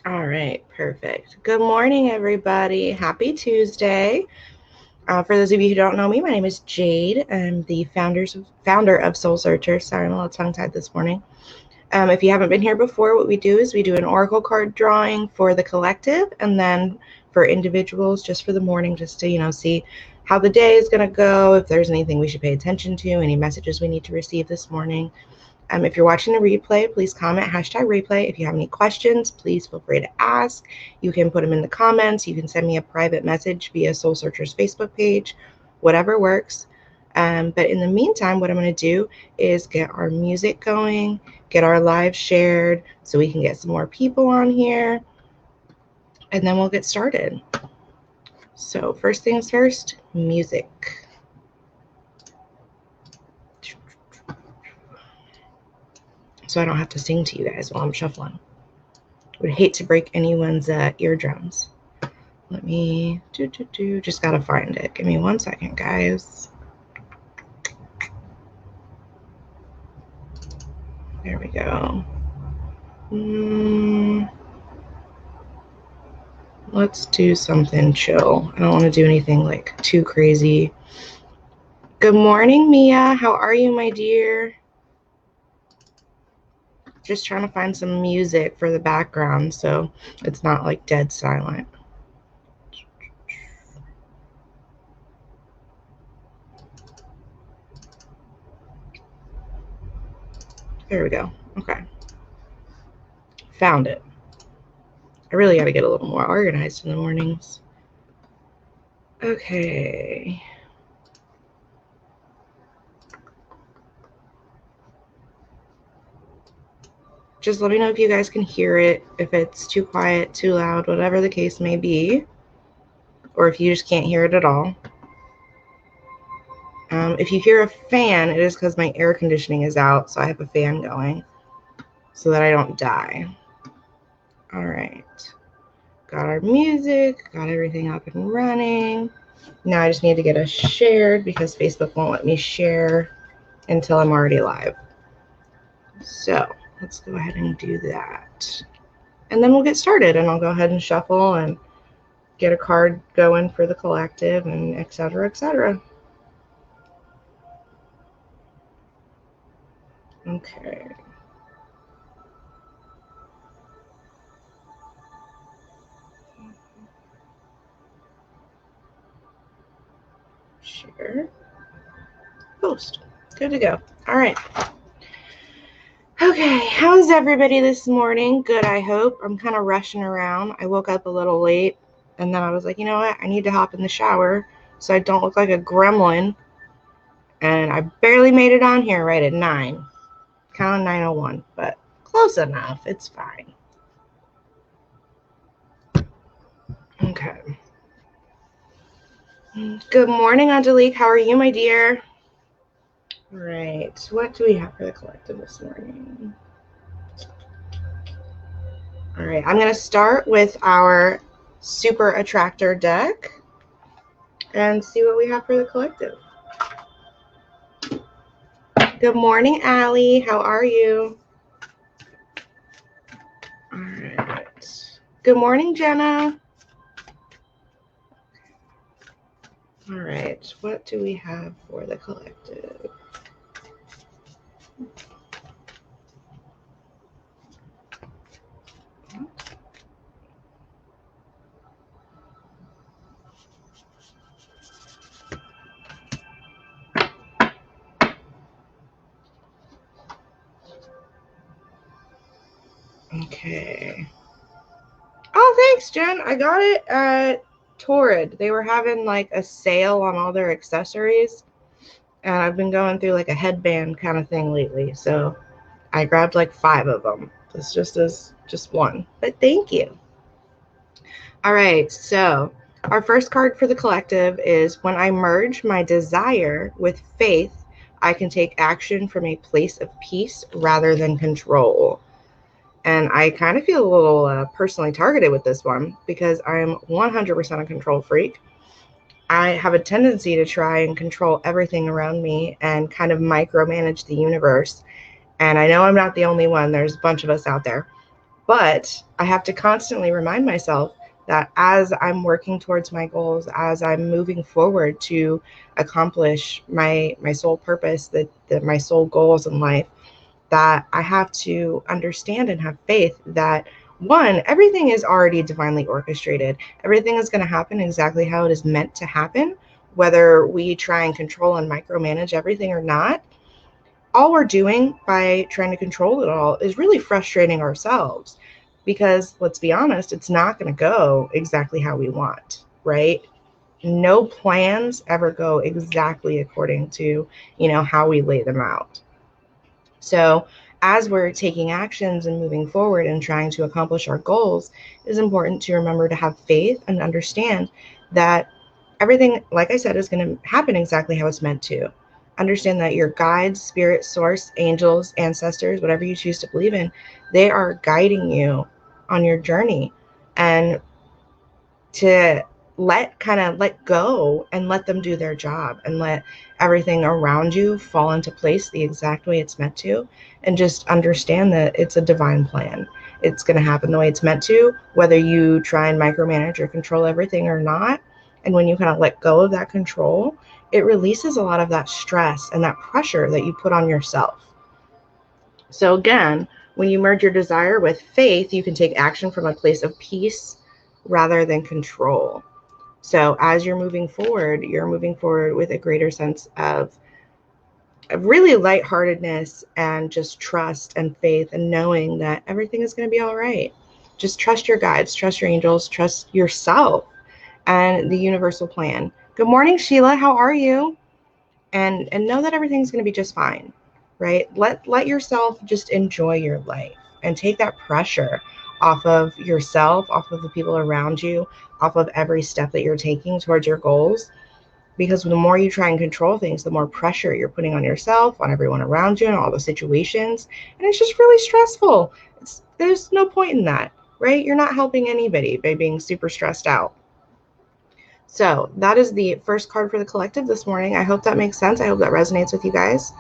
All right, perfect. Good morning, everybody. Happy Tuesday. For those of you who don't know me, my name is Jade. I'm the founder of Soul Searcher. Sorry, I'm a little tongue-tied this morning. If you haven't been here before, what we do is we do an oracle card drawing for the collective, and then for individuals, just for the morning, just to see how the day is going to go, if there's anything we should pay attention to, any messages we need to receive this morning. If you're watching the replay, please comment #replay. If you have any questions, please feel free to ask. You can put them in the comments. You can send me a private message via Soul Searcher's Facebook page, whatever works. But in the meantime, what I'm going to do is get our music going, get our live shared so we can get some more people on here, and then we'll get started. So first things first, music. So I don't have to sing to you guys while I'm shuffling. Would hate to break anyone's eardrums. Let me just gotta find it. Give me 1 second, guys. There we go. Let's do something chill. I don't want to do anything like too crazy. Good morning, Mia. How are you, my dear? Just trying to find some music for the background so it's not like dead silent. There we go. Okay. Found it. I really got to get a little more organized in the mornings. Okay. Just let me know if you guys can hear it, if it's too quiet, too loud, whatever the case may be, or if you just can't hear it at all. If you hear a fan, it is because my air conditioning is out, so I have a fan going so that I don't die. All right. Got our music, got everything up and running. Now I just need to get us shared because Facebook won't let me share until I'm already live. So let's go ahead and do that. And then we'll get started, and I'll go ahead and shuffle and get a card going for the collective, and et cetera, et cetera. Okay. Share. Post. Good to go. All right. Okay, how's everybody this morning? Good, I hope. I'm kind of rushing around. I woke up a little late, and then I was like, you know what? I need to hop in the shower so I don't look like a gremlin. And I barely made it on here right at 9. Kind of 9:01, but close enough. It's fine. Okay. Good morning, Angelique. How are you, my dear? All right. What do we have for the collective this morning? All right. I'm going to start with our Super Attractor deck and see what we have for the collective. Good morning, Allie. How are you? All right. Good morning, Jenna. All right. What do we have for the collective? Okay. Oh, thanks, Jen. I got it at Torrid. They were having like a sale on all their accessories, and I've been going through like a headband kind of thing lately. So I grabbed like 5 of them. It's just one, but thank you. All right, so our first card for the collective is when I merge my desire with faith, I can take action from a place of peace rather than control. And I kind of feel a little personally targeted with this one because I'm 100% a control freak. I have a tendency to try and control everything around me and kind of micromanage the universe. And I know I'm not the only one. There's a bunch of us out there. But I have to constantly remind myself that as I'm working towards my goals, as I'm moving forward to accomplish my sole purpose, my sole goals in life, that I have to understand and have faith that one, everything is already divinely orchestrated. Everything is going to happen exactly how it is meant to happen, whether we try and control and micromanage everything or not. All we're doing by trying to control it all is really frustrating ourselves, because let's be honest, it's not going to go exactly how we want, right? No plans ever go exactly according to, how we lay them out. So as we're taking actions and moving forward and trying to accomplish our goals, it's important to remember to have faith and understand that everything, like I said, is going to happen exactly how it's meant to. Understand that your guides, spirit, source, angels, ancestors, whatever you choose to believe in, they are guiding you on your journey. And to let go and let them do their job and let everything around you fall into place the exact way it's meant to, and just understand that it's a divine plan. It's going to happen the way it's meant to, whether you try and micromanage or control everything or not. And when you kind of let go of that control, it releases a lot of that stress and that pressure that you put on yourself. So again, when you merge your desire with faith, you can take action from a place of peace rather than control. So as you're moving forward with a greater sense of really lightheartedness and just trust and faith, and knowing that everything is going to be all right. Just trust your guides, trust your angels, trust yourself and the universal plan. Good morning, Sheila. How are you? And know that everything's going to be just fine, right? Let yourself just enjoy your life and take that pressure off of yourself, off of the people around you, off of every step that you're taking towards your goals. Because the more you try and control things, the more pressure you're putting on yourself, on everyone around you, and all the situations. And it's just really stressful. There's no point in that, right? You're not helping anybody by being super stressed out. So that is the first card for the collective this morning. I hope that makes sense. I hope that resonates with you guys.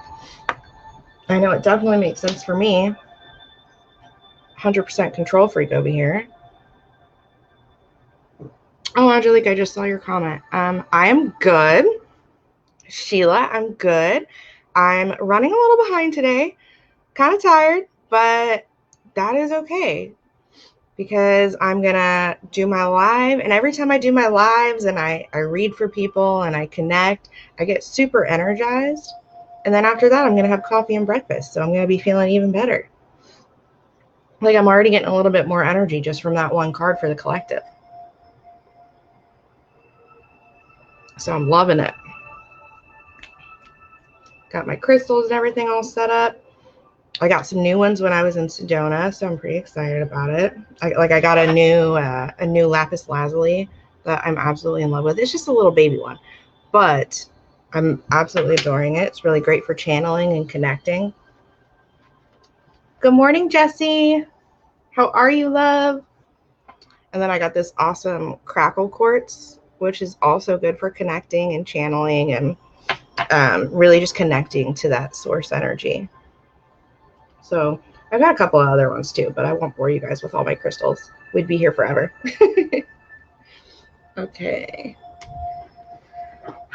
I know it definitely makes sense for me. 100% control freak over here. Oh, Angelique, I just saw your comment. I am good. Sheila, I'm good. I'm running a little behind today. Kind of tired, but that is okay, because I'm going to do my live. And every time I do my lives and I read for people and I connect, I get super energized. And then after that, I'm going to have coffee and breakfast. So I'm going to be feeling even better. Like I'm already getting a little bit more energy just from that one card for the collective. So I'm loving it. Got my crystals and everything all set up. I got some new ones when I was in Sedona, so I'm pretty excited about it. I got a new lapis lazuli that I'm absolutely in love with. It's just a little baby one, but I'm absolutely adoring it. It's really great for channeling and connecting. Good morning, Jessie. How are you, love? And then I got this awesome crackle quartz, which is also good for connecting and channeling and really just connecting to that source energy. So I've got a couple of other ones too, but I won't bore you guys with all my crystals. We'd be here forever. Okay.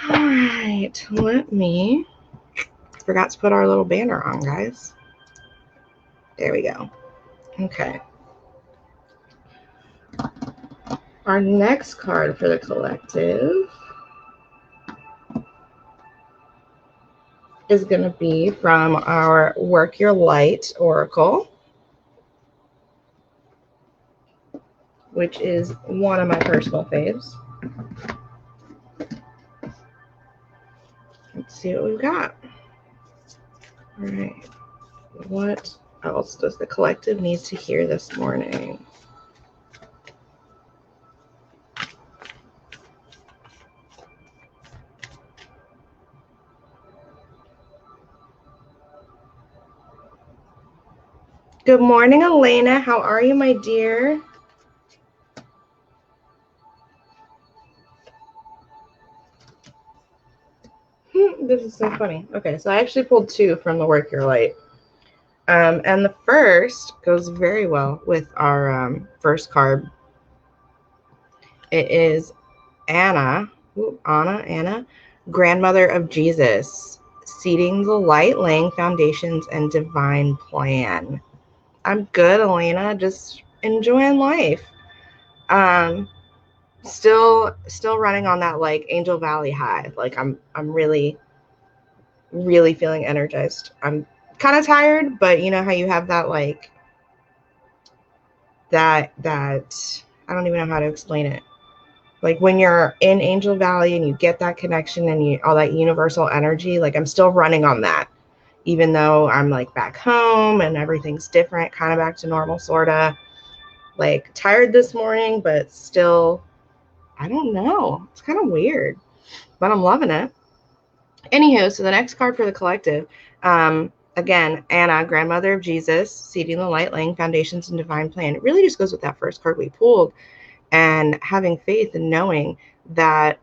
All right. Forgot to put our little banner on, guys. There we go. Okay. Our next card for the collective is going to be from our Work Your Light Oracle, which is one of my personal faves. Let's see what we've got. All right. What else does the collective need to hear this morning? Good morning, Elena. How are you, my dear? This is so funny. Okay, so I actually pulled two from the Work Your Light. And the first goes very well with our first card. It is Anna, grandmother of Jesus, seeding the light, laying foundations, and divine plan. I'm good, Elena. Just enjoying life. Um, still running on that like Angel Valley high. Like I'm really really feeling energized. I'm kind of tired, but you know how you have that like that I don't even know how to explain it. Like when you're in Angel Valley and you get that connection and you all that universal energy, like I'm still running on that. Even though I'm like back home and everything's different, kind of back to normal sorta. Like tired this morning, but still I don't know. It's kind of weird, but I'm loving it. Anywho, so the next card for the collective, again, Anna, grandmother of Jesus, seeding the light, laying foundations and divine plan. It really just goes with that first card we pulled, and having faith and knowing that,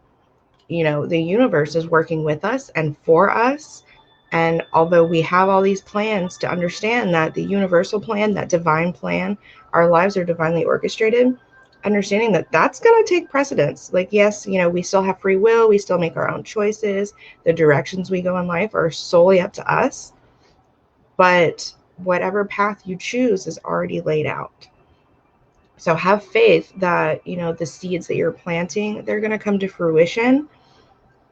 you know, the universe is working with us and for us. And although we have all these plans, to understand that the universal plan, that divine plan, our lives are divinely orchestrated, understanding that that's going to take precedence. Like, yes, you know, we still have free will, we still make our own choices. The directions we go in life are solely up to us. But whatever path you choose is already laid out. So have faith that, you know, the seeds that you're planting, they're going to come to fruition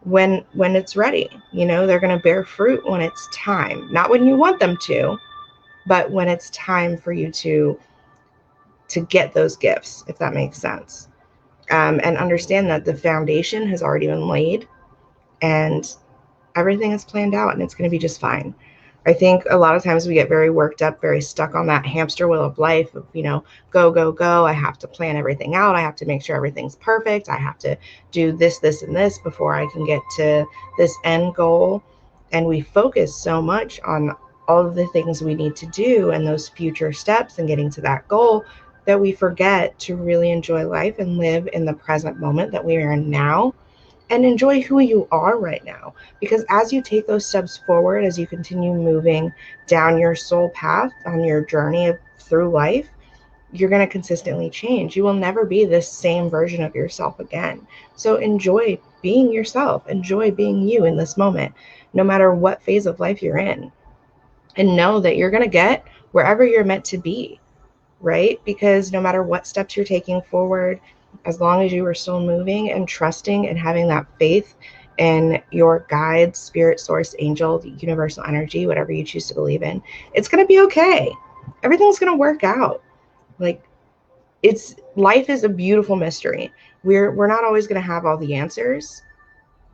when it's ready. You know, they're going to bear fruit when it's time. Not when you want them to, but when it's time for you to get those gifts, if that makes sense. And understand that the foundation has already been laid and everything is planned out and it's going to be just fine. I think a lot of times we get very worked up, very stuck on that hamster wheel of life of, you know, go, go, go. I have to plan everything out. I have to make sure everything's perfect. I have to do this, this, and this before I can get to this end goal. And we focus so much on all of the things we need to do and those future steps and getting to that goal that we forget to really enjoy life and live in the present moment that we are in now, and enjoy who you are right now. Because as you take those steps forward, as you continue moving down your soul path on your journey through life, you're going to consistently change. You will never be this same version of yourself again. So enjoy being yourself, enjoy being you in this moment, no matter what phase of life you're in. And know that you're going to get wherever you're meant to be, right? Because no matter what steps you're taking forward, as long as you are still moving and trusting and having that faith in your guide, spirit, source, angel, universal energy, whatever you choose to believe in, it's going to be okay. Everything's going to work out. Like, it's life is a beautiful mystery. We're not always going to have all the answers.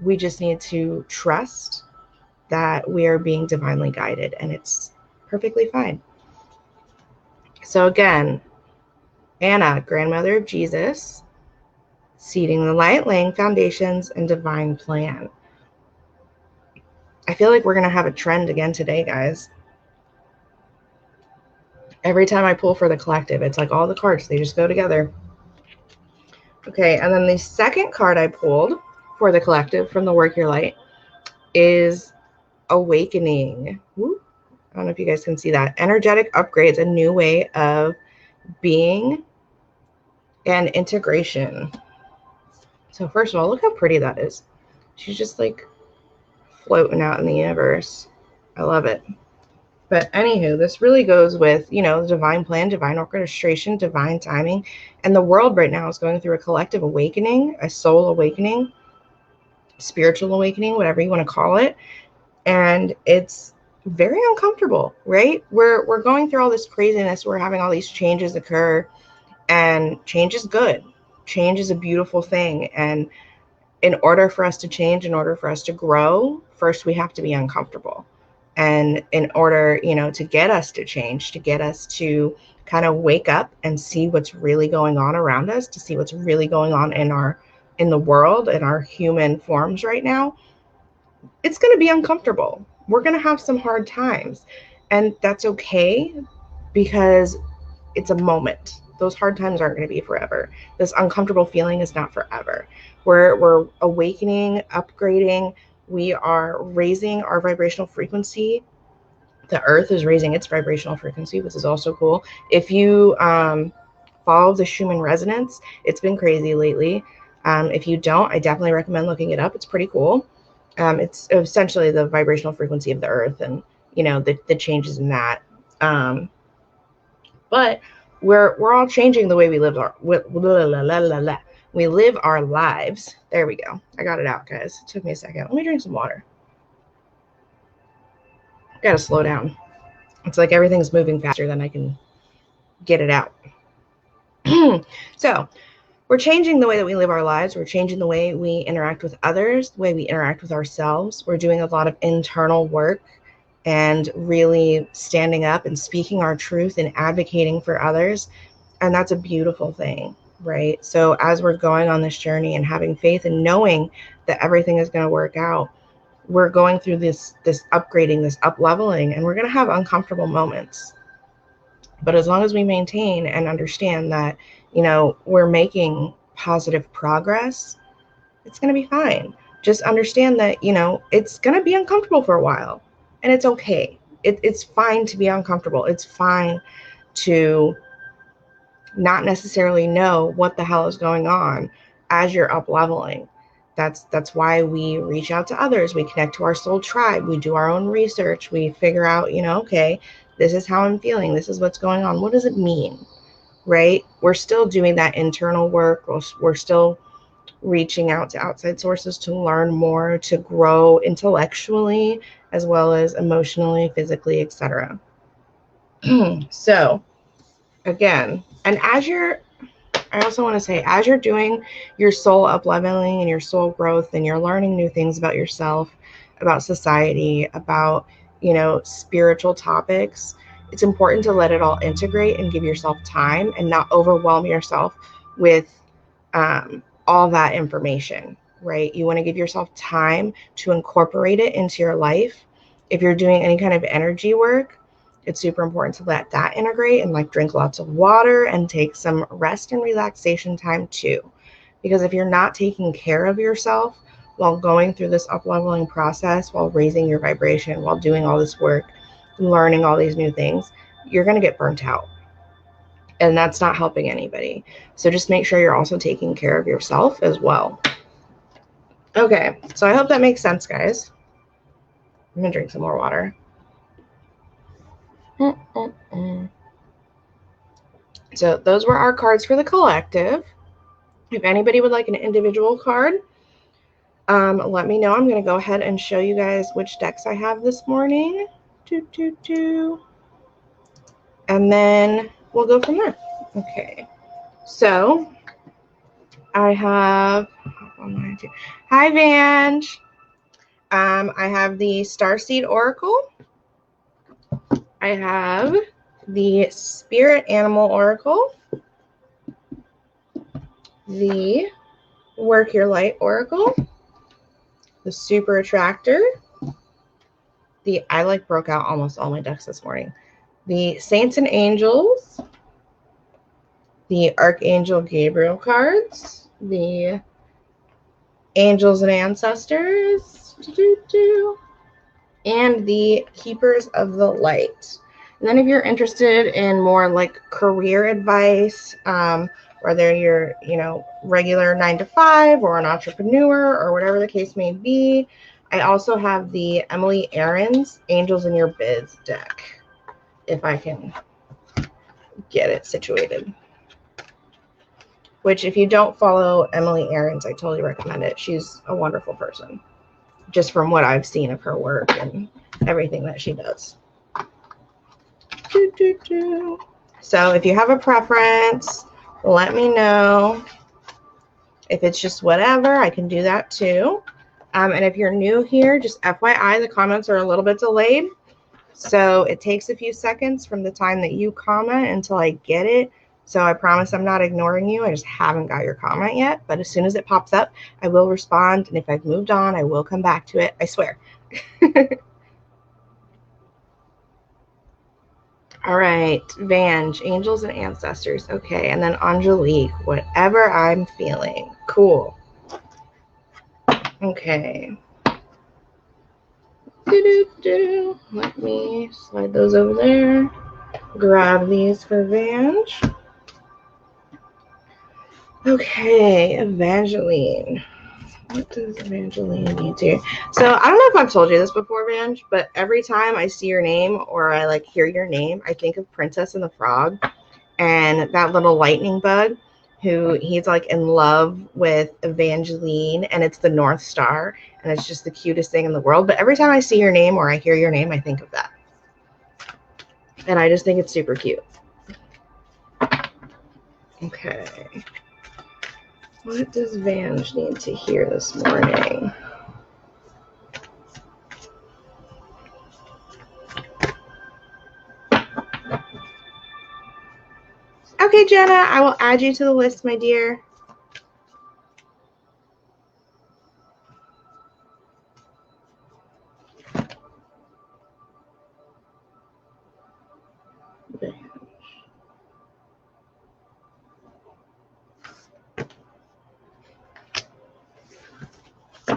We just need to trust that we are being divinely guided, and it's perfectly fine. So again, Anna, grandmother of Jesus, seeding the light, laying foundations, and divine plan. I feel like we're going to have a trend again today, guys. Every time I pull for the collective, it's like all the cards, they just go together. Okay, and then the second card I pulled for the collective from the Work Your Light is Awakening. Woo. I don't know if you guys can see that. Energetic upgrades, a new way of being and integration. So first of all, look how pretty that is. She's just like floating out in the universe. I love it. But anywho, this really goes with, you know, divine plan, divine orchestration, divine timing. And the world right now is going through a collective awakening, a soul awakening, spiritual awakening, whatever you want to call it. And it's very uncomfortable, right? We're going through all this craziness. We're having all these changes occur, and change is good. Change is a beautiful thing. And in order for us to change, in order for us to grow, first we have to be uncomfortable. And in order, you know, to get us to change, to get us to kind of wake up and see what's really going on around us, to see what's really going on in the world, in our human forms right now, it's going to be uncomfortable. We're going to have some hard times. And that's okay, because it's a moment. Those hard times aren't going to be forever. This uncomfortable feeling is not forever. We're awakening, upgrading. We are raising our vibrational frequency The earth is raising its vibrational frequency, which is also cool. If you follow the Schumann resonance, it's been crazy lately. If you don't, I definitely recommend looking it up. It's pretty cool. It's essentially the vibrational frequency of the earth and, you know, the changes in that. But we're all changing the way we live we live our lives. There we go. I got it out, guys. It took me a second. Let me drink some water. Gotta slow down. It's like everything's moving faster than I can get it out. So we're changing the way that we live our lives. We're changing the way we interact with others, the way we interact with ourselves. We're doing a lot of internal work and really standing up and speaking our truth and advocating for others. And that's a beautiful thing, right? So as we're going on this journey and having faith and knowing that everything is going to work out, we're going through this upgrading, this up leveling, and we're going to have uncomfortable moments. But as long as we maintain and understand that, you know, we're making positive progress, it's going to be fine. Just understand that, you know, it's going to be uncomfortable for a while, and it's okay. It's fine to be uncomfortable. It's fine to not necessarily know what the hell is going on as you're up leveling. That's why we reach out to others. We connect to our soul tribe. We do our own research. We figure out, you know, okay, this is how I'm feeling. This is what's going on. What does it mean? Right? We're still doing that internal work. We're still reaching out to outside sources to learn more, to grow intellectually, as well as emotionally, physically, etc. So, again, and I also want to say, as you're doing your soul up leveling and your soul growth, and you're learning new things about yourself, about society, about, you know, spiritual topics, it's important to let it all integrate and give yourself time and not overwhelm yourself with all that information, right? You want to give yourself time to incorporate it into your life. If you're doing any kind of energy work, it's super important to let that integrate and like drink lots of water and take some rest and relaxation time too. Because if you're not taking care of yourself while going through this up-leveling process, while raising your vibration, while doing all this work, learning all these new things, you're going to get burnt out. And that's not helping anybody. So just make sure you're also taking care of yourself as well. Okay, so I hope that makes sense, guys. I'm going to drink some more water. So those were our cards for the collective. If anybody would like an individual card, let me know. I'm going to go ahead and show you guys which decks I have this morning. And then we'll go from there. Okay. So I have, hi Vange. I have the Starseed Oracle. I have the Spirit Animal Oracle, the Work Your Light Oracle, the Super Attractor, I broke out almost all my decks this morning, the Saints and Angels, the Archangel Gabriel cards, the Angels and Ancestors, and the Keepers of the Light. And then if you're interested in more like career advice, whether you're, you know, regular 9-to-5 or an entrepreneur or whatever the case may be, I also have the Emily Aarons Angels in Your Biz deck, if I can get it situated. Which, if you don't follow Emily Aarons, I totally recommend it. She's a wonderful person, just from what I've seen of her work and everything that she does. So if you have a preference, let me know. If it's just whatever, I can do that too. And if you're new here, just FYI, the comments are a little bit delayed. So it takes a few seconds from the time that you comment until I get it. So I promise I'm not ignoring you. I just haven't got your comment yet. But as soon as it pops up, I will respond. And if I've moved on, I will come back to it. I swear. All right, Vange, Angels and Ancestors. Okay, and then Angelique, whatever I'm feeling. Cool. Okay. Let me slide those over there. Grab these for Vange. Okay, Evangeline. What does Evangeline need to? So I don't know if I've told you this before, Vange, but every time I see your name or I like hear your name, I think of Princess and the Frog and that little lightning bug who he's like in love with Evangeline, and it's the North Star, and it's just the cutest thing in the world. But every time I see your name or I hear your name, I think of that. And I just think it's super cute. Okay. What does Vange need to hear this morning? Okay, Jenna, I will add you to the list, my dear.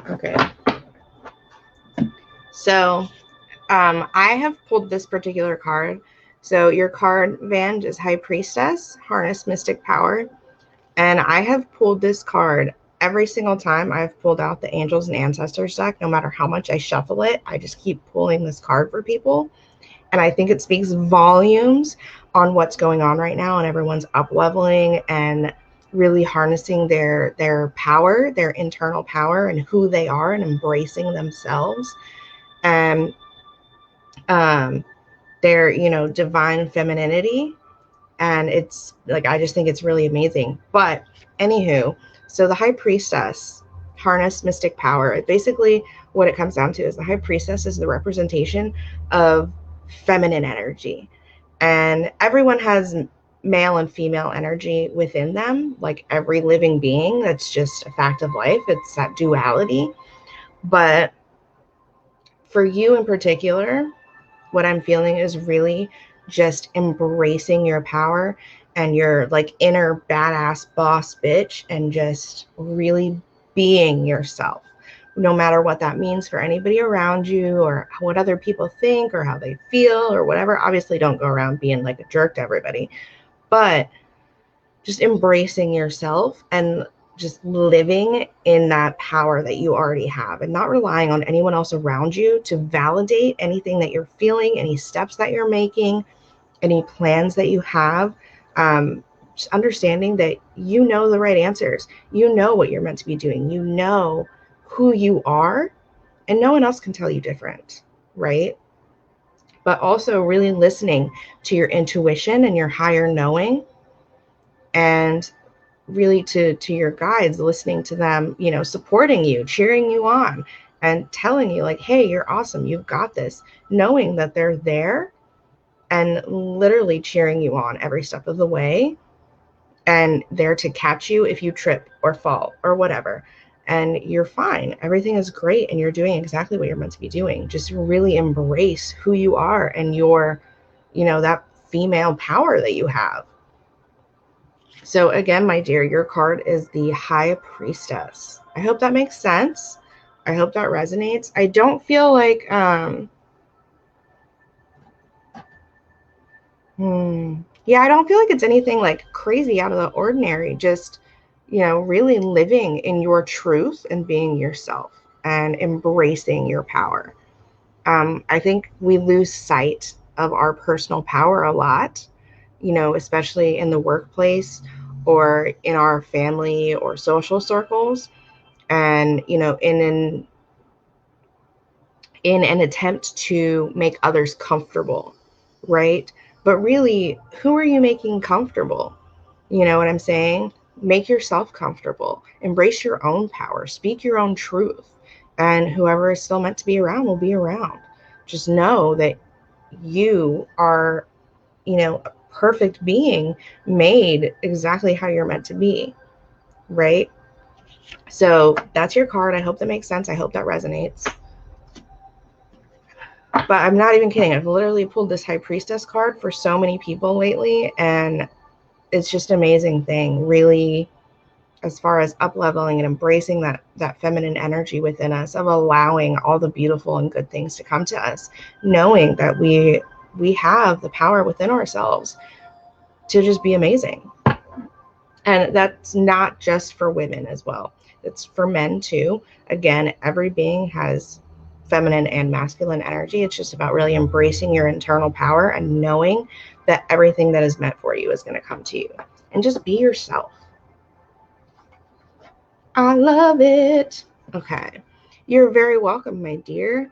Okay. So I have pulled this particular card. So your card, Vange, is High Priestess, Harness Mystic Power. And I have pulled this card every single time I've pulled out the Angels and Ancestors deck. No matter how much I shuffle it, I just keep pulling this card for people. And I think it speaks volumes on what's going on right now, and everyone's up leveling and really harnessing their power, their internal power, and who they are, and embracing themselves and their divine femininity. And it's like, I just think it's really amazing. But anywho, so the High Priestess, Harness Mystic Power, basically what it comes down to is the High Priestess is the representation of feminine energy, and everyone has male and female energy within them, like every living being. That's just a fact of life. It's that duality. But for you in particular, what I'm feeling is really just embracing your power and your like inner badass boss bitch, and just really being yourself, no matter what that means for anybody around you or what other people think or how they feel or whatever. Obviously, don't go around being like a jerk to everybody, but just embracing yourself and just living in that power that you already have, and not relying on anyone else around you to validate anything that you're feeling, any steps that you're making, any plans that you have. Just understanding that you know the right answers. You know what you're meant to be doing. You know who you are, and no one else can tell you different, right? But also really listening to your intuition and your higher knowing, and really to your guides, listening to them, supporting you, cheering you on, and telling you like, hey, you're awesome, you've got this, knowing that they're there and literally cheering you on every step of the way, and there to catch you if you trip or fall or whatever. And you're fine. Everything is great, and you're doing exactly what you're meant to be doing. Just really embrace who you are and your, that female power that you have. So again, my dear, your card is the High Priestess. I hope that makes sense. I hope that resonates. I don't feel like, yeah, I don't feel like it's anything like crazy out of the ordinary. Just, really living in your truth and being yourself and embracing your power. I think we lose sight of our personal power a lot, especially in the workplace or in our family or social circles. And, in an attempt to make others comfortable, right? But really, who are you making comfortable? You know what I'm saying? Make yourself comfortable. Embrace your own power. Speak your own truth. And whoever is still meant to be around will be around. Just know that you are, a perfect being, made exactly how you're meant to be, right? So that's your card. I hope that makes sense. I hope that resonates. But I'm not even kidding. I've literally pulled this High Priestess card for so many people lately, and it's just an amazing thing. Really, as far as up leveling and embracing that feminine energy within us, of allowing all the beautiful and good things to come to us, knowing that we have the power within ourselves to just be amazing. And that's not just for women as well. It's for men too. Again, every being has feminine and masculine energy. It's just about really embracing your internal power and knowing that everything that is meant for you is going to come to you. And just be yourself. I love it. Okay. You're very welcome, my dear.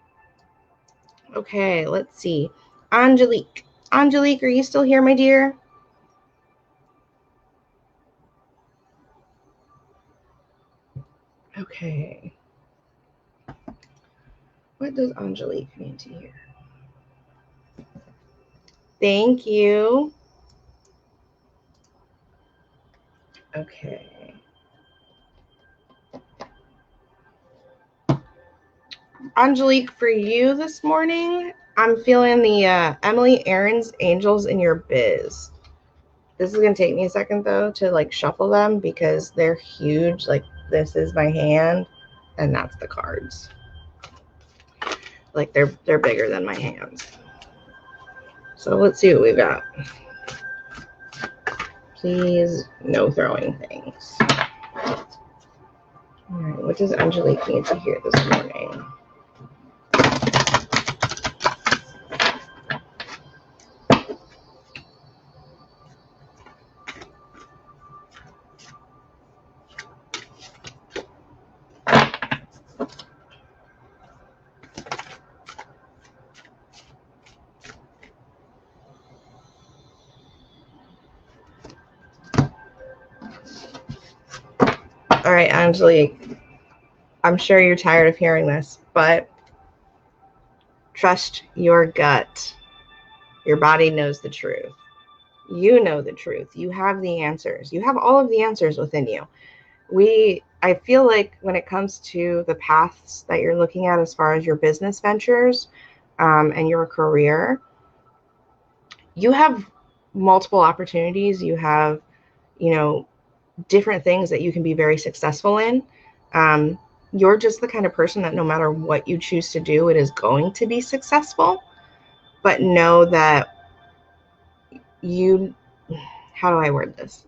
Okay, let's see. Angelique. Angelique, are you still here, my dear? Okay. What does Angelique need to hear? Thank you. Okay. Angelique, for you this morning, I'm feeling the Emily Aarons Angels in Your Biz. This is going to take me a second, though, to like shuffle them because they're huge. Like, this is my hand, and that's the cards. Like, they're bigger than my hands. So let's see what we've got. Please, no throwing things. All right, what does Angelique need to hear this morning? All right, Angelique, I'm sure you're tired of hearing this, but trust your gut. Your body knows the truth. You know the truth. You have the answers. You have all of the answers within you. I feel like when it comes to the paths that you're looking at as far as your business ventures and your career, you have multiple opportunities. You have, different things that you can be very successful in. You're just the kind of person that no matter what you choose to do, it is going to be successful. But know that how do I word this?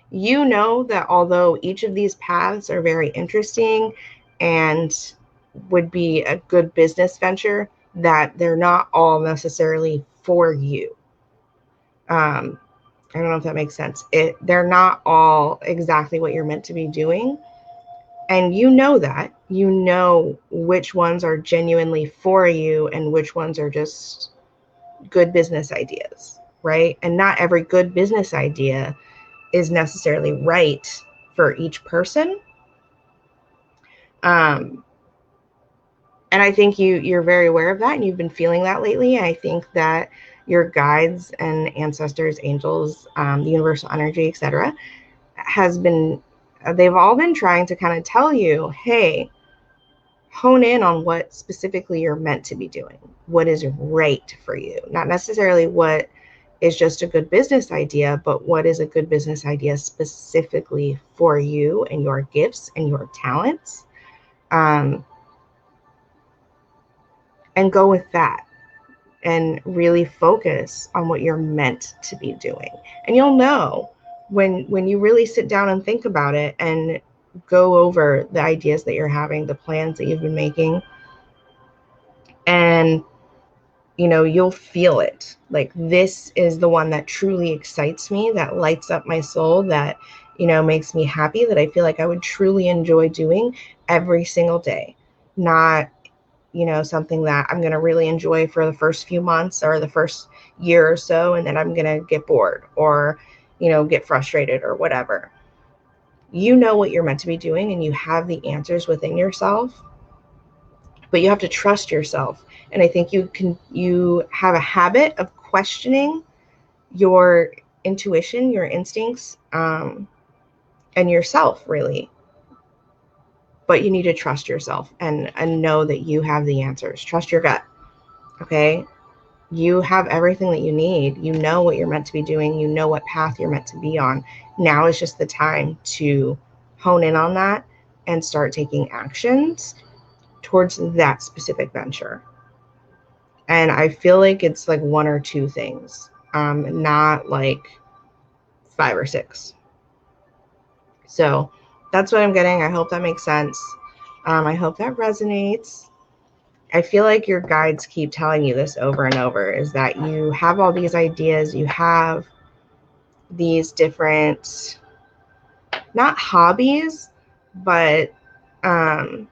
You know that although each of these paths are very interesting and would be a good business venture, that they're not all necessarily for you. I don't know if that makes sense. They're not all exactly what you're meant to be doing. And you know that. You know which ones are genuinely for you and which ones are just good business ideas, right? And not every good business idea is necessarily right for each person. And I think you're very aware of that, and you've been feeling that lately. I think that your guides and ancestors, angels, the universal energy, etc., they've all been trying to kind of tell you, hey, hone in on what specifically you're meant to be doing, what is right for you, not necessarily what is just a good business idea, but what is a good business idea specifically for you and your gifts and your talents. And go with that and really focus on what you're meant to be doing. And you'll know when you really sit down and think about it and go over the ideas that you're having, the plans that you've been making, and you'll feel it. Like, this is the one that truly excites me, that lights up my soul, that makes me happy, that I feel like I would truly enjoy doing every single day. Not something that I'm going to really enjoy for the first few months or the first year or so, and then I'm going to get bored or, get frustrated or whatever. You know what you're meant to be doing, and you have the answers within yourself, but you have to trust yourself. And I think you have a habit of questioning your intuition, your instincts, and yourself, really. But you need to trust yourself and know that you have the answers. Trust your gut. Okay. You have everything that you need. You know what you're meant to be doing. You know what path you're meant to be on. Now is just the time to hone in on that and start taking actions towards that specific venture. And I feel like it's like one or two things, not like 5 or 6. So that's what I'm getting. I hope that makes sense. I hope that resonates. I feel like your guides keep telling you this over and over, is that you have all these ideas, you have these different, not hobbies, but not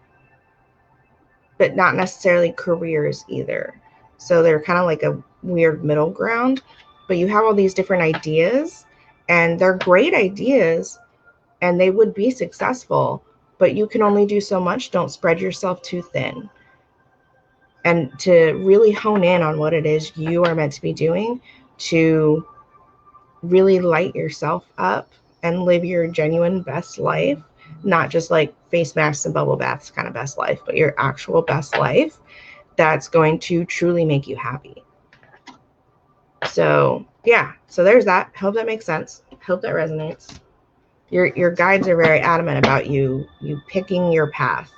necessarily careers either. So they're kind of like a weird middle ground, but you have all these different ideas, and they're great ideas and they would be successful, but you can only do so much. Don't spread yourself too thin. And to really hone in on what it is you are meant to be doing to really light yourself up and live your genuine best life, not just like face masks and bubble baths kind of best life, but your actual best life that's going to truly make you happy. So yeah, so there's that. Hope that makes sense. Hope that resonates. Your guides are very adamant about you picking your path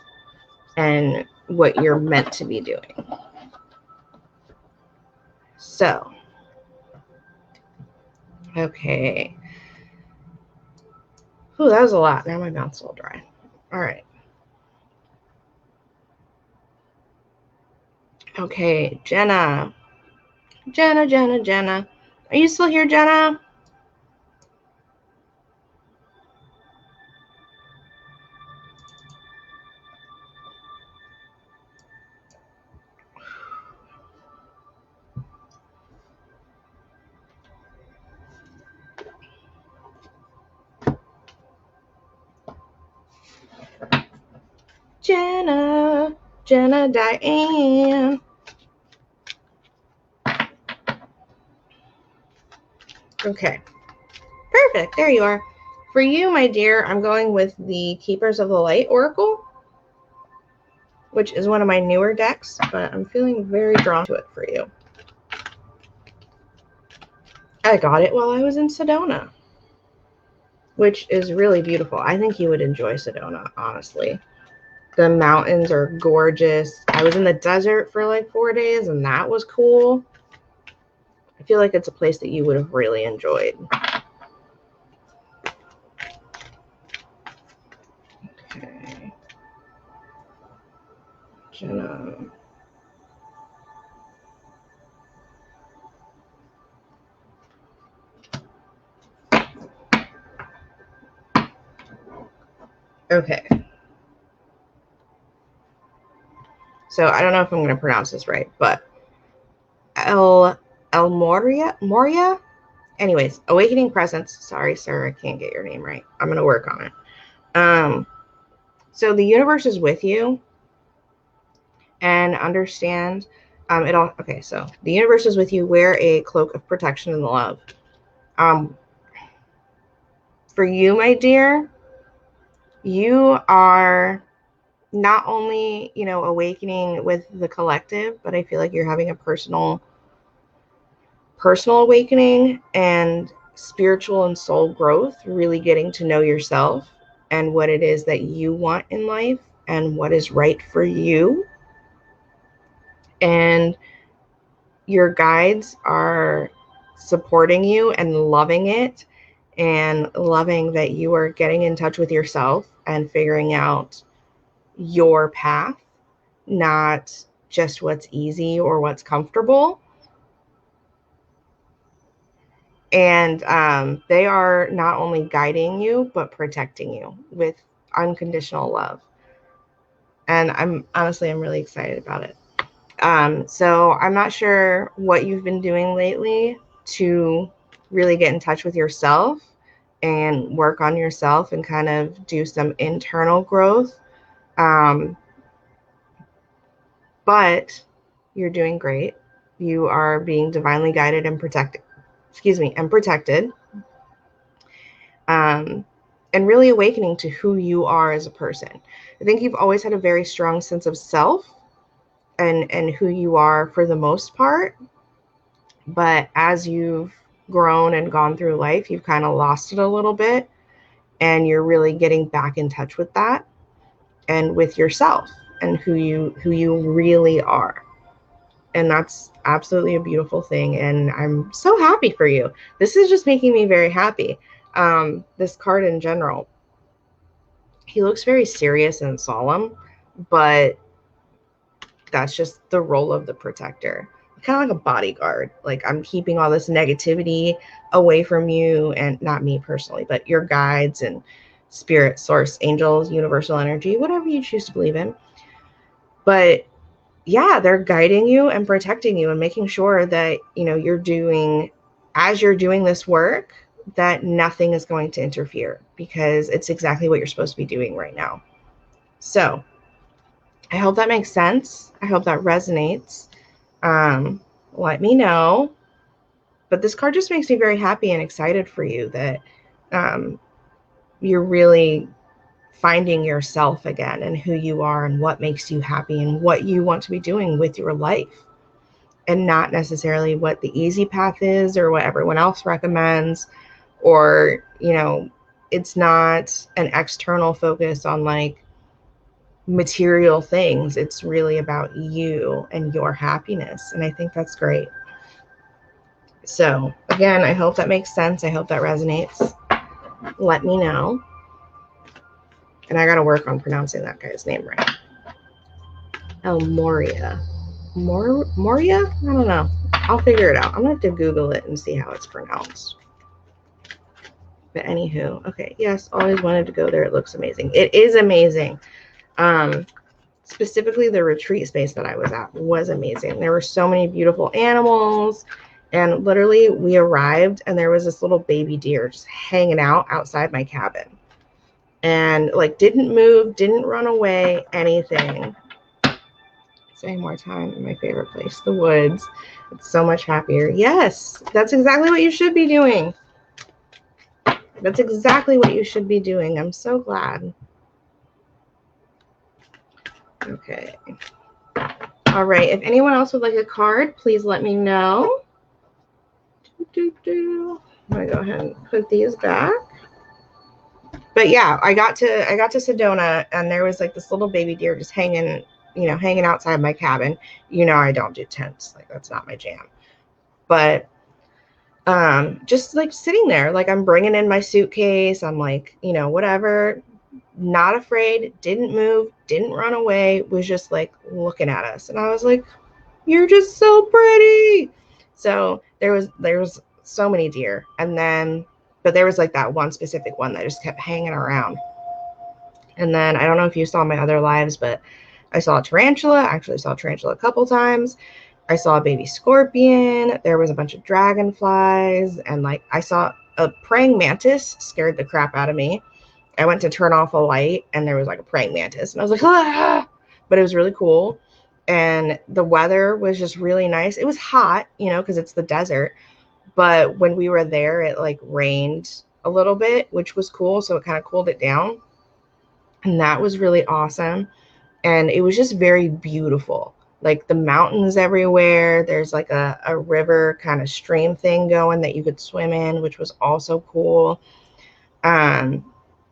and what you're meant to be doing. So, okay. Ooh, that was a lot. Now my mouth's a little dry. All right. Okay, Jenna. Jenna. Are you still here, Jenna? Jenna Diane. Okay, perfect. There you are. For you, my dear, I'm going with the Keepers of the Light Oracle, which is one of my newer decks, but I'm feeling very drawn to it for you. I got it while I was in Sedona, which is really beautiful. I think you would enjoy Sedona, honestly. The mountains are gorgeous. I was in the desert for like 4 days, and that was cool. I feel like it's a place that you would have really enjoyed. Okay. Jenna. Okay. So I don't know if I'm going to pronounce this right, but El Moria? Anyways, Awakening Presence. Sorry, sir, I can't get your name right. I'm going to work on it. So the universe is with you, and understand it all. Okay, so the universe is with you. Wear a cloak of protection and love. For you, my dear, you are not only, awakening with the collective, but I feel like you're having a personal awakening and spiritual and soul growth, really getting to know yourself and what it is that you want in life and what is right for you. And your guides are supporting you and loving it, and loving that you are getting in touch with yourself and figuring out your path, not just what's easy or what's comfortable. And they are not only guiding you, but protecting you with unconditional love. And I'm really excited about it. So I'm not sure what you've been doing lately to really get in touch with yourself and work on yourself and kind of do some internal growth. But you're doing great. You are being divinely guided and protected. And really awakening to who you are as a person. I think you've always had a very strong sense of self and who you are for the most part. But as you've grown and gone through life, you've kind of lost it a little bit, and you're really getting back in touch with that and with yourself and who you really are. And that's absolutely a beautiful thing, and I'm so happy for you. This is just making me very happy. This card in general, he looks very serious and solemn, but that's just the role of the protector, kind of like a bodyguard. Like, I'm keeping all this negativity away from you, and not me personally, but your guides and spirit, source, angels, universal energy, whatever you choose to believe in. But yeah, they're guiding you and protecting you and making sure that, you're doing, as you're doing this work, that nothing is going to interfere, because it's exactly what you're supposed to be doing right now. So I hope that makes sense. I hope that resonates. Let me know. But this card just makes me very happy and excited for you that you're really finding yourself again and who you are and what makes you happy and what you want to be doing with your life, and not necessarily what the easy path is or what everyone else recommends, or, it's not an external focus on like material things. It's really about you and your happiness. And I think that's great. So again, I hope that makes sense. I hope that resonates. Let me know. And I got to work on pronouncing that guy's name right. Oh, Moria. Moria? I don't know. I'll figure it out. I'm going to have to Google it and see how it's pronounced. But anywho, okay. Yes, always wanted to go there. It looks amazing. It is amazing. Specifically, the retreat space that I was at was amazing. There were so many beautiful animals. And literally, we arrived and there was this little baby deer just hanging out outside my cabin. And like didn't move, didn't run away, anything. Say more time in my favorite place, the woods. It's so much happier. Yes, that's exactly what you should be doing. That's exactly what you should be doing. I'm so glad. Okay. All right. If anyone else would like a card, please let me know. I'm gonna go ahead and put these back. But yeah, I got to Sedona, and there was like this little baby deer just hanging outside my cabin. I don't do tents. Like, that's not my jam. But just like sitting there, like I'm bringing in my suitcase. I'm like, whatever, not afraid, didn't move, didn't run away, was just like looking at us. And I was like, you're just so pretty. So there was so many deer. And then, but there was like that one specific one that just kept hanging around. And then I don't know if you saw my other lives, but I saw a tarantula. I actually saw a tarantula a couple times. I saw a baby scorpion. There was a bunch of dragonflies. And like I saw a praying mantis, scared the crap out of me. I went to turn off a light and there was like a praying mantis. And I was like, ah! But it was really cool. And the weather was just really nice. It was hot, because it's the desert. But when we were there, it like rained a little bit, which was cool. So it kind of cooled it down. And that was really awesome. And it was just very beautiful. Like the mountains everywhere. There's like a river kind of stream thing going that you could swim in, which was also cool. And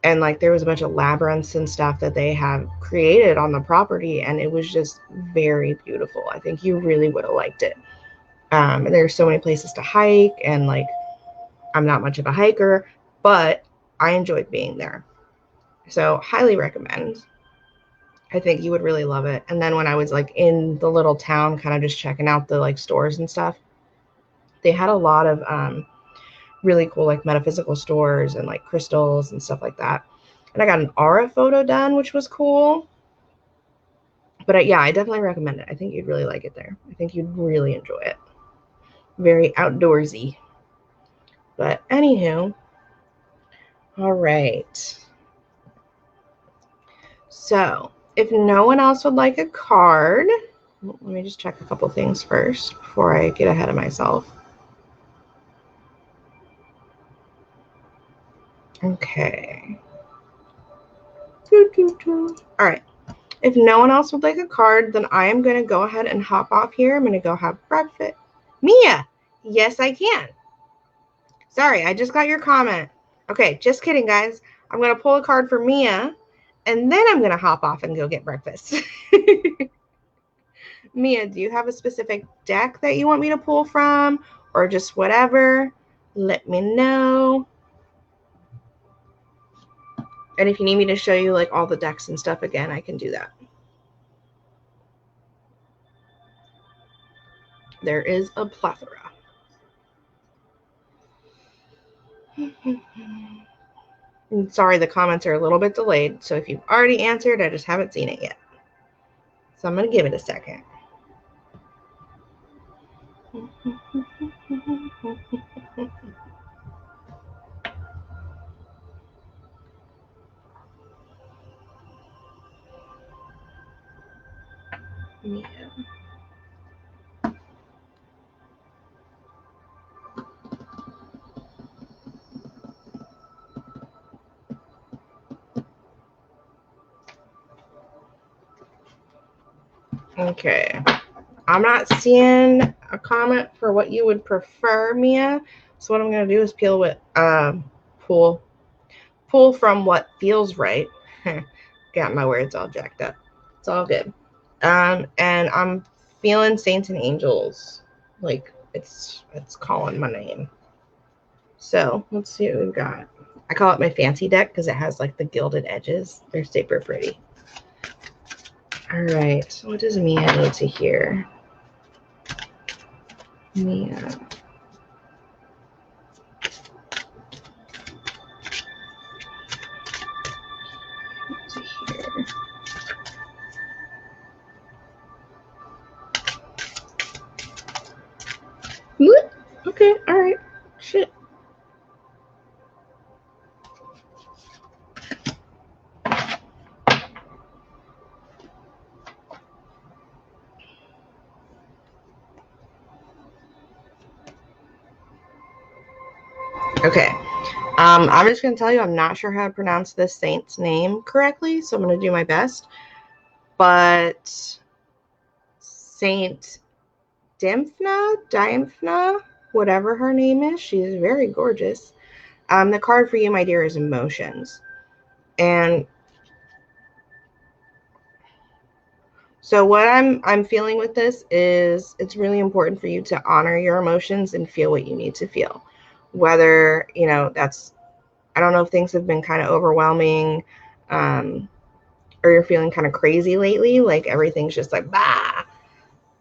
like there was a bunch of labyrinths and stuff that they have created on the property, and it was just very beautiful. I think you really would have liked it. And there's so many places to hike, and like I'm not much of a hiker, but I enjoyed being there. So highly recommend. I think you would really love it. And then when I was like in the little town, kind of just checking out the like stores and stuff, they had a lot of really cool like metaphysical stores and like crystals and stuff like that. And I got an aura photo done, which was cool. But yeah, I definitely recommend it. I think you'd really like it there. I think you'd really enjoy it. Very outdoorsy. But anywho, all right. So if no one else would like a card, let me just check a couple things first before I get ahead of myself. Okay. All right. If no one else would like a card, then I am going to go ahead and hop off here. I'm going to go have breakfast. Mia, Yes, I can. Sorry, I just got your comment. Okay, just kidding, guys. I'm going to pull a card for Mia, and then I'm going to hop off and go get breakfast. Mia, do you have a specific deck that you want me to pull from, or just whatever? Let me know. And if you need me to show you like all the decks and stuff again, I can do that. There is a plethora. Sorry, the comments are a little bit delayed. So if you've already answered, I just haven't seen it yet. So I'm going to give it a second. Yeah. Okay. I'm not seeing a comment for what you would prefer, Mia. So what I'm going to do is pull from what feels right. Got my words all jacked up. It's all good. And I'm feeling saints and angels. Like it's calling my name. So let's see what we've got. I call it my fancy deck because it has like the gilded edges. They're super pretty. All right. So what does Mia need to hear? Mia. What? Okay. All right. Shit. Okay. I'm just going to tell you, I'm not sure how to pronounce this saint's name correctly, so I'm going to do my best. But Saint Dimphna, whatever her name is, she's very gorgeous. The card for you, my dear, is emotions. And so what I'm feeling with this is it's really important for you to honor your emotions and feel what you need to feel. Whether, that's, I don't know if things have been kind of overwhelming, or you're feeling kind of crazy lately, like everything's just like, bah.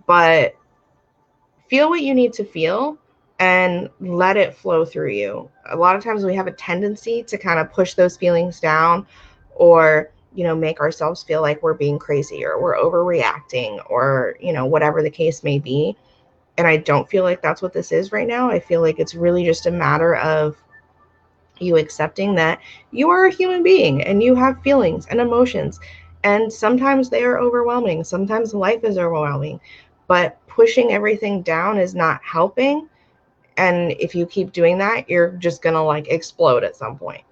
But feel what you need to feel and let it flow through you. A lot of times we have a tendency to kind of push those feelings down, or make ourselves feel like we're being crazy or we're overreacting, or whatever the case may be. And I don't feel like that's what this is right now. I feel like it's really just a matter of you accepting that you are a human being and you have feelings and emotions, and sometimes they are overwhelming, sometimes life is overwhelming, but pushing everything down is not helping. And if you keep doing that, you're just gonna like explode at some point.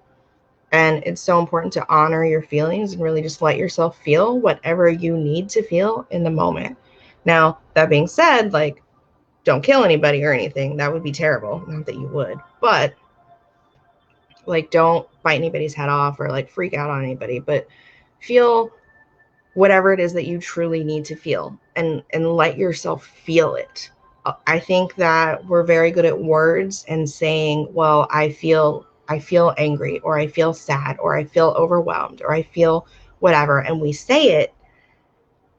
And it's so important to honor your feelings and really just let yourself feel whatever you need to feel in the moment. Now, that being said, like, don't kill anybody or anything. That would be terrible. Not that you would, but like, don't bite anybody's head off or like freak out on anybody, but feel whatever it is that you truly need to feel, and let yourself feel it. I think that we're very good at words and saying, well, I feel angry, or I feel sad, or I feel overwhelmed, or I feel whatever, and we say it,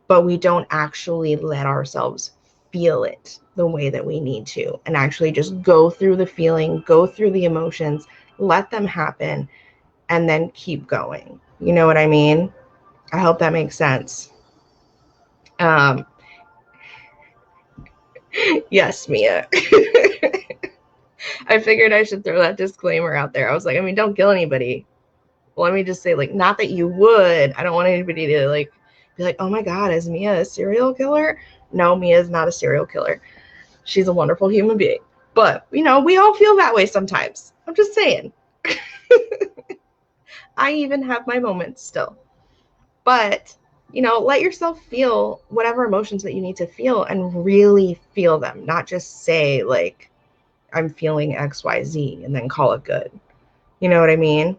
but we don't actually let ourselves feel it the way that we need to, and actually just go through the feeling, go through the emotions, let them happen, and then keep going. You know what I mean? I hope that makes sense. Um, yes, Mia. I figured I should throw that disclaimer out there. I was like, I mean, don't kill anybody. Well, let me just say, like, not that you would. I don't want anybody to like be like, oh my God, is Mia a serial killer? No, Mia is not a serial killer. She's a wonderful human being. But, we all feel that way sometimes. I'm just saying. I even have my moments still. But, let yourself feel whatever emotions that you need to feel and really feel them, not just say, like, I'm feeling XYZ and then call it good. You know what I mean?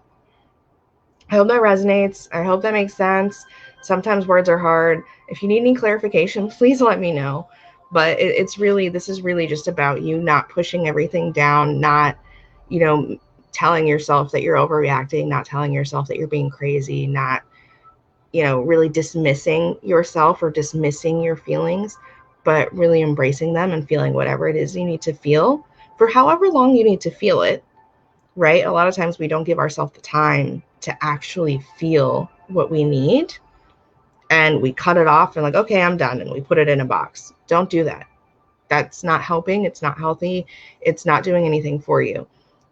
I hope that resonates. I hope that makes sense. Sometimes words are hard. If you need any clarification, please let me know. But this is really just about you not pushing everything down, not, telling yourself that you're overreacting, not telling yourself that you're being crazy, not, really dismissing yourself or dismissing your feelings, but really embracing them and feeling whatever it is you need to feel for however long you need to feel it, right? A lot of times we don't give ourselves the time to actually feel what we need, and we cut it off and like, okay, I'm done, and we put it in a box. Don't do that. That's not helping. It's not healthy. It's not doing anything for you.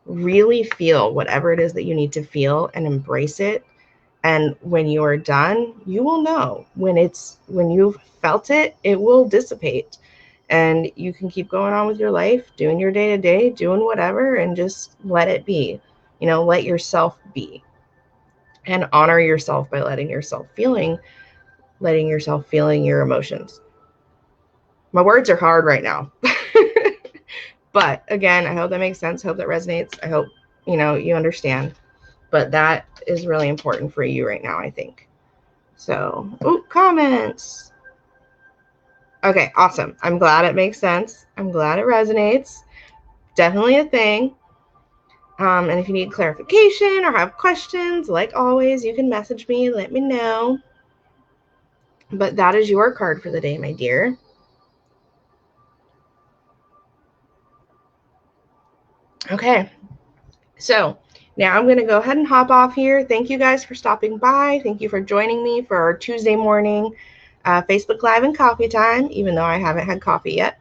Really feel whatever it is that you need to feel and embrace it. And when you are done, you will know. When you've felt it, it will dissipate. And you can keep going on with your life, doing your day-to-day, doing whatever, and just let it be. Let yourself be. And honor yourself by letting yourself feeling your emotions. My words are hard right now. But again, I hope that makes sense. Hope that resonates. I hope, you understand. But that is really important for you right now, I think. So, comments. Okay, awesome. I'm glad it makes sense. I'm glad it resonates. Definitely a thing. And if you need clarification or have questions, like always, you can message me, let me know. But that is your card for the day, my dear. Okay, so now I'm going to go ahead and hop off here. Thank you guys for stopping by. Thank you for joining me for our Tuesday morning Facebook Live and coffee time, even though I haven't had coffee yet,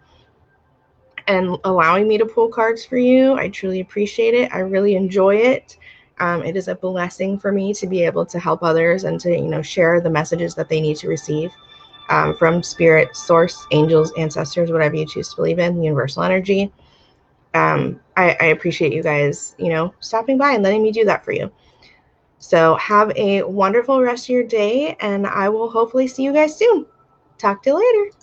and allowing me to pull cards for you. I truly appreciate it. I really enjoy it. It is a blessing for me to be able to help others and to, share the messages that they need to receive from spirit, source, angels, ancestors, whatever you choose to believe in, universal energy. I appreciate you guys, stopping by and letting me do that for you. So have a wonderful rest of your day, and I will hopefully see you guys soon. Talk to you later.